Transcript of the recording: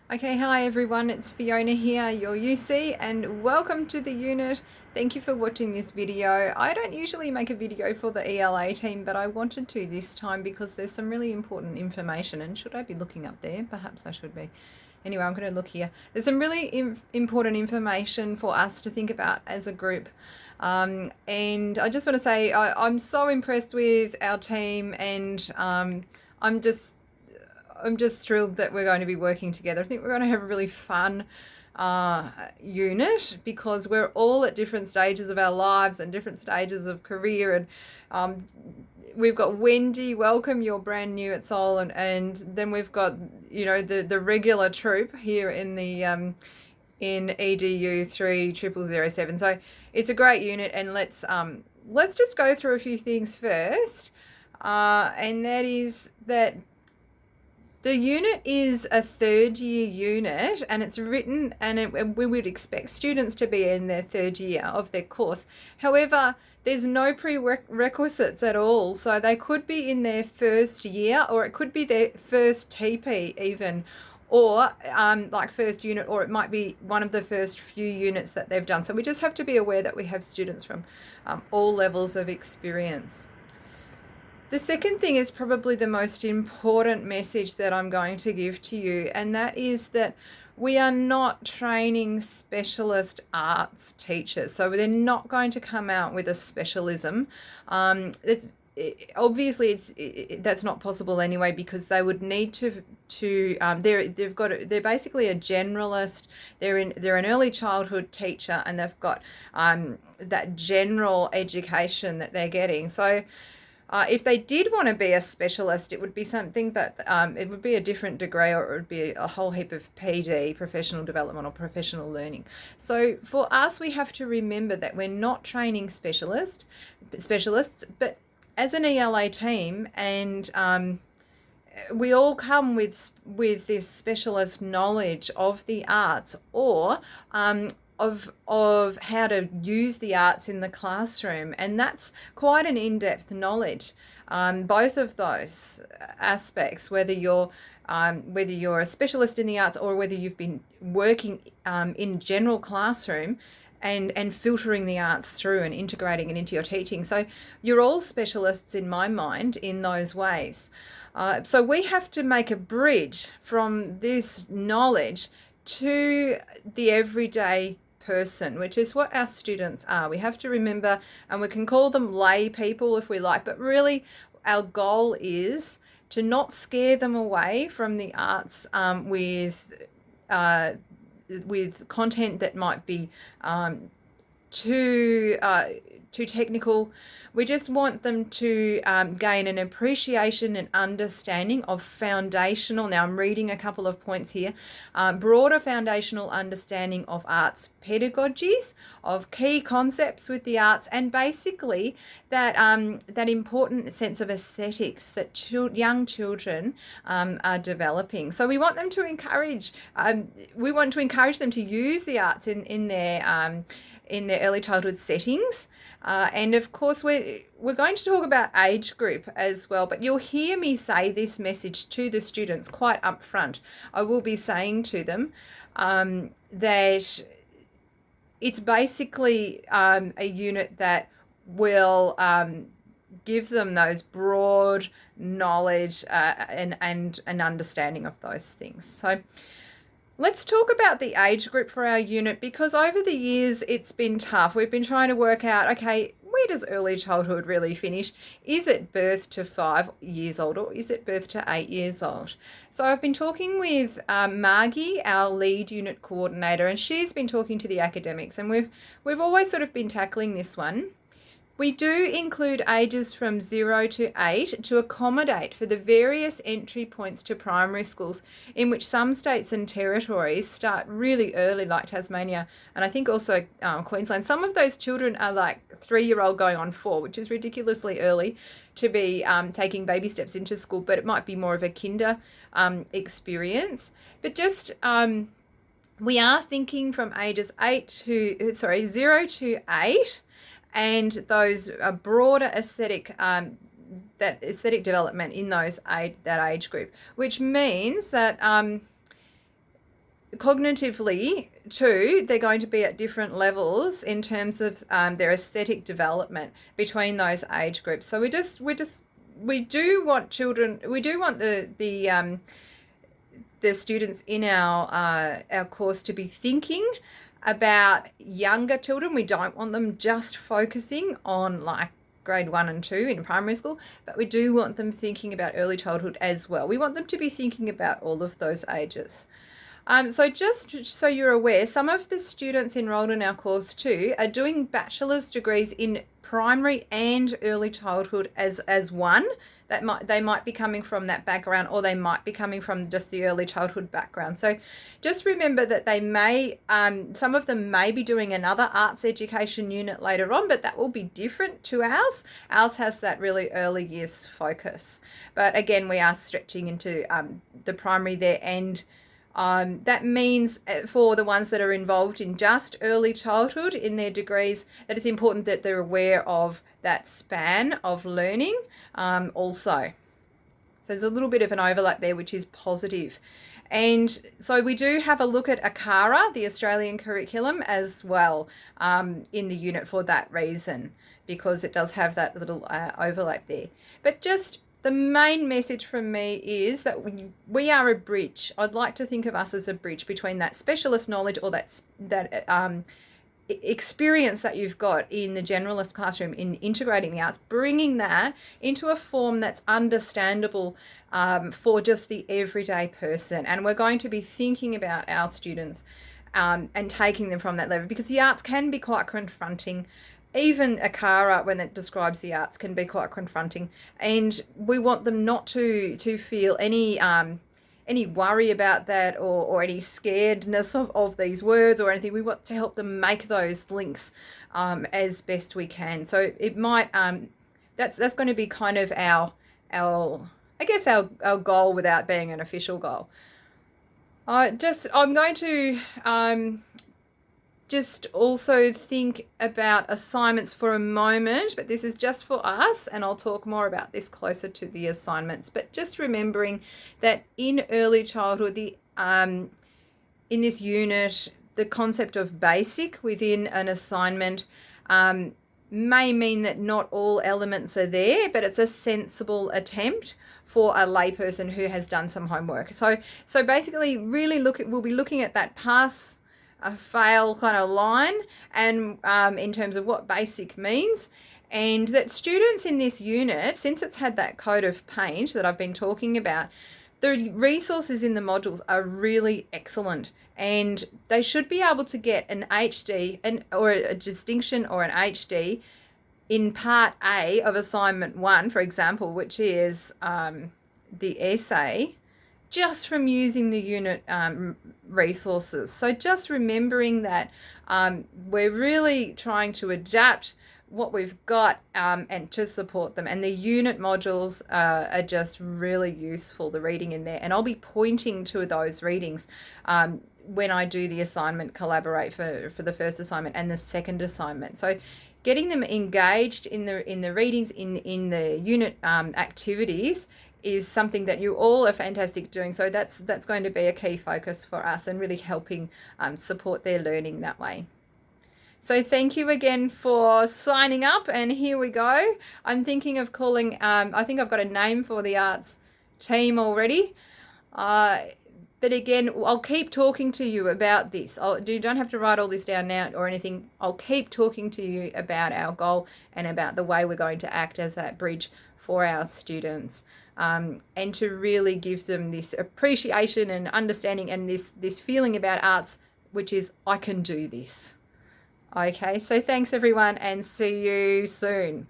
Okay, hi everyone, it's Fiona here, your UC, and welcome to the unit. Thank you for watching this video. I don't usually make a video for the ELA team, but I wanted to this time because there's some really important information. And should I be looking up there? Perhaps I should be. Anyway, I'm going to look here. There's some really important information for us to think about as a group. And I just want to say I'm so impressed with our team, and I'm just thrilled that we're going to be working together. I think we're going to have a really fun unit because we're all at different stages of our lives and different stages of career. And we've got Wendy, welcome, you're brand new at Seoul. And then we've got, the regular troop here in the in EDU 3007. So it's a great unit, and let's just go through a few things first. And that is that the unit is a third year unit, and it's written, and we would expect students to be in their third year of their course. However, there's no prerequisites at all. So they could be in their first year, or it could be their first TP even, or like first unit, or it might be one of the first few units that they've done. So we just have to be aware that we have students from all levels of experience. The second thing is probably the most important message that I'm going to give to you, and that is that we are not training specialist arts teachers. So they're not going to come out with a specialism. Obviously that's not possible anyway, because they would need to they're basically a generalist. They're an early childhood teacher, and they've got that general education that they're getting. So if they did want to be a specialist, it would be something that it would be a different degree, or it would be a whole heap of PD, professional development or professional learning. So for us, we have to remember that we're not training specialists, but as an ELA team, and we all come with this specialist knowledge of the arts, or of how to use the arts in the classroom, and that's quite an in-depth knowledge. Both of those aspects, whether you're a specialist in the arts, or whether you've been working in general classroom and filtering the arts through and integrating it into your teaching. So you're all specialists in my mind in those ways. So we have to make a bridge from this knowledge to the everyday person, which is what our students are. We have to remember, and we can call them lay people if we like, but really our goal is to not scare them away from the arts with content that might be too technical. We just want them to gain an appreciation and understanding of foundational, now I'm reading a couple of points here, broader foundational understanding of arts pedagogies, of key concepts with the arts, and basically that important sense of aesthetics that young children are developing. So we want them to encourage, them to use the arts in their early childhood settings. And of course, we're going to talk about age group as well, but you'll hear me say this message to the students quite upfront. I will be saying to them that it's basically a unit that will give them those broad knowledge and an understanding of those things. So let's talk about the age group for our unit, because over the years it's been tough. We've been trying to work out, okay, where does early childhood really finish? Is it birth to 5 years old, or is it birth to 8 years old? So I've been talking with Margie, our lead unit coordinator, and she's been talking to the academics, and we've always sort of been tackling this one. We do include ages from 0 to 8 to accommodate for the various entry points to primary schools, in which some states and territories start really early, like Tasmania, and I think also Queensland. Some of those children are like 3-year-old going on 4, which is ridiculously early to be taking baby steps into school, but it might be more of a kinder experience. But just we are thinking from ages 0 to 8, and those broader aesthetic development in that age group, which means that cognitively too, they're going to be at different levels in terms of their aesthetic development between those age groups. So we do want children, we do want the students in our course to be thinking about younger children. We don't want them just focusing on like grade 1 and 2 in primary school, but we do want them thinking about early childhood as well. We want them to be thinking about all of those ages. So just so you're aware, some of the students enrolled in our course too are doing bachelor's degrees in primary and early childhood as one. They might be coming from that background, or they might be coming from just the early childhood background. So just remember that they may, some of them may be doing another arts education unit later on, but that will be different to ours. Ours has that really early years focus. But again, we are stretching into the primary there, and that means for the ones that are involved in just early childhood in their degrees, that it's important that they're aware of that span of learning also. So there's a little bit of an overlap there, which is positive. And so we do have a look at ACARA, the Australian curriculum, as well in the unit for that reason, because it does have that little overlap there. But just the main message from me is that we are a bridge. I'd like to think of us as a bridge between that specialist knowledge, or that experience that you've got in the generalist classroom in integrating the arts, bringing that into a form that's understandable for just the everyday person. And we're going to be thinking about our students and taking them from that level, because the arts can be quite confronting. Even ACARA, when it describes the arts, can be quite confronting, and we want them not to feel any worry about that, or any scaredness of these words or anything. We want to help them make those links as best we can. So it might that's going to be kind of our I guess our goal, without being an official goal. I'm going to just also think about assignments for a moment, but this is just for us, and I'll talk more about this closer to the assignments. But just remembering that in early childhood, in this unit, the concept of basic within an assignment may mean that not all elements are there, but it's a sensible attempt for a layperson who has done some homework. So basically, really we'll be looking at that pass fail kind of line, and in terms of what basic means, and that students in this unit, since it's had that coat of paint that I've been talking about, the resources in the modules are really excellent, and they should be able to get an HD or a distinction or an HD in part A of assignment 1, for example, which is the essay, just from using the unit resources. So just remembering that we're really trying to adapt what we've got and to support them. And the unit modules are just really useful, the reading in there. And I'll be pointing to those readings when I do the assignment Collaborate for the first assignment and the second assignment. So getting them engaged in the readings, in the unit activities, is something that you all are fantastic doing. So that's going to be a key focus for us, and really helping support their learning that way. So thank you again for signing up, and here we go. I'm thinking of calling, I think I've got a name for the arts team already. But again, I'll keep talking to you about this. You don't have to write all this down now or anything. I'll keep talking to you about our goal and about the way we're going to act as that bridge for our students. And to really give them this appreciation and understanding, and this feeling about arts, which is, I can do this. Okay, so thanks everyone, and see you soon.